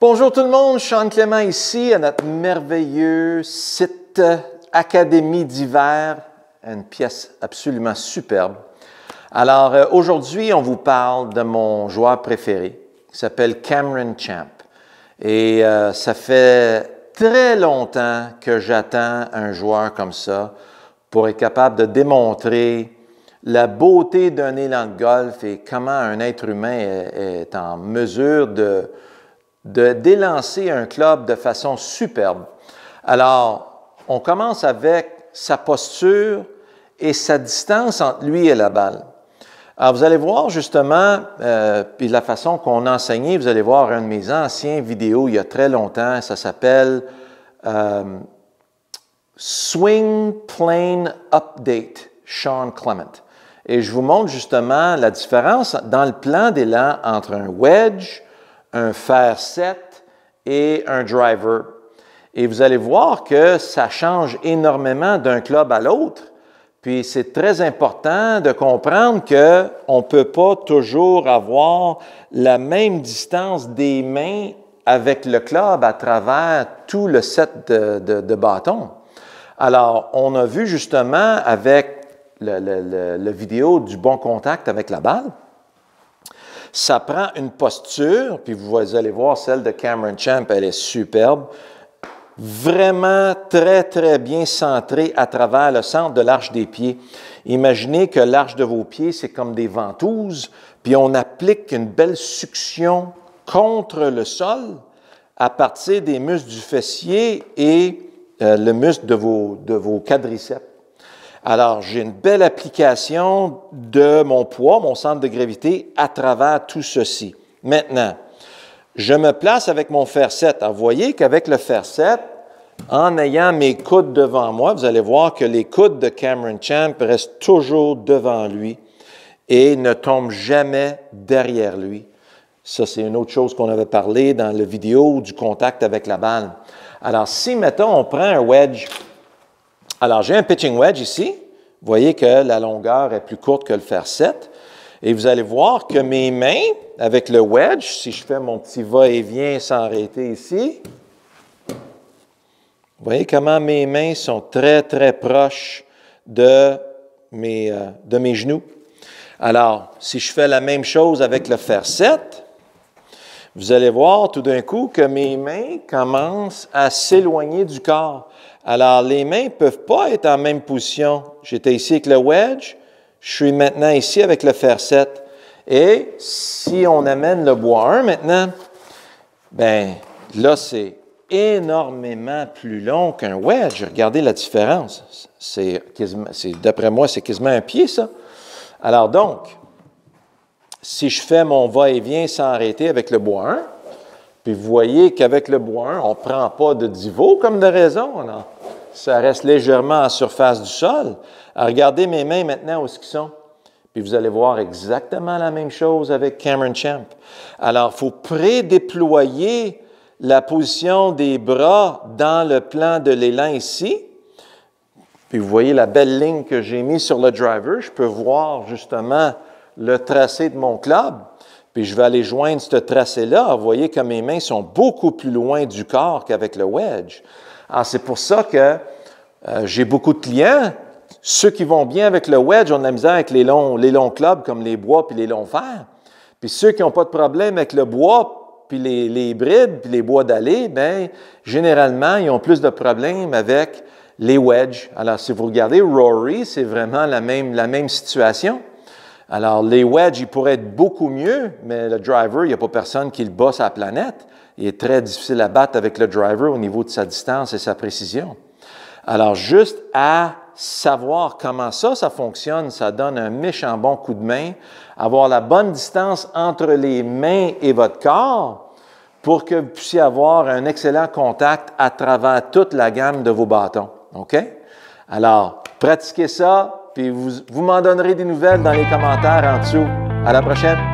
Bonjour tout le monde, Sean Clément ici à notre merveilleux site Académie d'hiver, une pièce absolument superbe. Alors aujourd'hui, on vous parle de mon joueur préféré qui s'appelle Cameron Champ. Et ça fait très longtemps que j'attends un joueur comme ça pour être capable de démontrer la beauté d'un élan de golf et comment un être humain est en mesure de d'élancer un club de façon superbe. Alors, on commence avec sa posture et sa distance entre lui et la balle. Alors, vous allez voir justement, puis la façon qu'on a enseigné, vous allez voir un de mes anciens vidéos il y a très longtemps, ça s'appelle Swing Plane Update, Sean Clement. Et je vous montre justement la différence dans le plan d'élan entre un wedge, un fer 7 et un driver. Et vous allez voir que ça change énormément d'un club à l'autre. Puis c'est très important de comprendre qu'on ne peut pas toujours avoir la même distance des mains avec le club à travers tout le set de bâtons. Alors, on a vu justement avec le vidéo du bon contact avec la balle, ça prend une posture, puis vous allez voir celle de Cameron Champ, elle est superbe, vraiment très, très bien centrée à travers le centre de l'arche des pieds. Imaginez que l'arche de vos pieds, c'est comme des ventouses, puis on applique une belle succion contre le sol à partir des muscles du fessier et le muscle de vos quadriceps. Alors, j'ai une belle application de mon poids, mon centre de gravité, à travers tout ceci. Maintenant, je me place avec mon fer 7. Alors, vous voyez qu'avec le fer 7, en ayant mes coudes devant moi, vous allez voir que les coudes de Cameron Champ restent toujours devant lui et ne tombent jamais derrière lui. Ça, c'est une autre chose qu'on avait parlé dans la vidéo du contact avec la balle. Alors, si, mettons, on prend un wedge. Alors, j'ai un pitching wedge ici. Vous voyez que la longueur est plus courte que le fer 7. Et vous allez voir que mes mains, avec le wedge, si je fais mon petit va-et-vient sans arrêter ici, vous voyez comment mes mains sont très, très proches de mes genoux. Alors, si je fais la même chose avec le fer 7, vous allez voir tout d'un coup que mes mains commencent à s'éloigner du corps. Alors, les mains ne peuvent pas être en même position. J'étais ici avec le wedge, je suis maintenant ici avec le fer 7. Et si on amène le bois 1 maintenant, bien là, c'est énormément plus long qu'un wedge. Regardez la différence. D'après moi, c'est quasiment un pied, ça. Alors donc, si je fais mon va-et-vient sans arrêter avec le bois 1, puis vous voyez qu'avec le bois 1, on ne prend pas de divot comme de raison. Non? Ça reste légèrement en surface du sol. Alors, regardez mes mains maintenant où ils sont. Puis vous allez voir exactement la même chose avec Cameron Champ. Alors, il faut prédéployer la position des bras dans le plan de l'élan ici. Puis vous voyez la belle ligne que j'ai mise sur le driver. Je peux voir justement le tracé de mon club. Puis je vais aller joindre ce tracé-là. Vous voyez que mes mains sont beaucoup plus loin du corps qu'avec le wedge. Alors, c'est pour ça que j'ai beaucoup de clients. Ceux qui vont bien avec le wedge ont de la misère avec les longs clubs comme les bois puis les longs fers. Puis ceux qui n'ont pas de problème avec le bois puis les hybrides puis les bois d'allée, bien, généralement, ils ont plus de problèmes avec les wedges. Alors, si vous regardez Rory, c'est vraiment la même situation. Alors, les wedges, ils pourraient être beaucoup mieux, mais le driver, il n'y a pas personne qui le bat sur la planète. Il est très difficile à battre avec le driver au niveau de sa distance et sa précision. Alors, juste à savoir comment ça fonctionne, ça donne un méchant bon coup de main. Avoir la bonne distance entre les mains et votre corps pour que vous puissiez avoir un excellent contact à travers toute la gamme de vos bâtons. OK? Alors, pratiquez ça. Puis vous m'en donnerez des nouvelles dans les commentaires en dessous. À la prochaine!